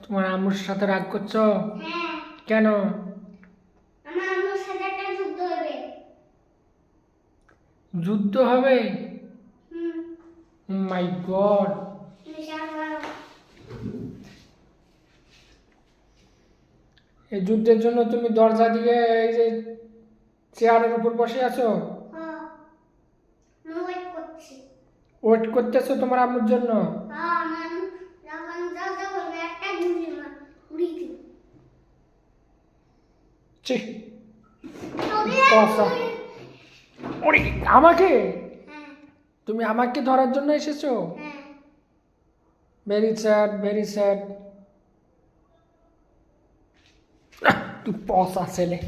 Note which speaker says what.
Speaker 1: তোমার আম্মুর সাথে রাগ করছো? কেন? যুদ্ধ হবে? মাই গড! এই যুদ্ধের জন্য তুমি দরজা দিয়ে এই যে চেয়ারের উপর বসে আছো, ওয়েট করতেছো তোমার আম্মুর জন্য? ছি, পচা। ওরে, আমাকে? তুমি আমাকে ধরার জন্য এসেছো? Very sad, very sad. তুই পচা ছেলে।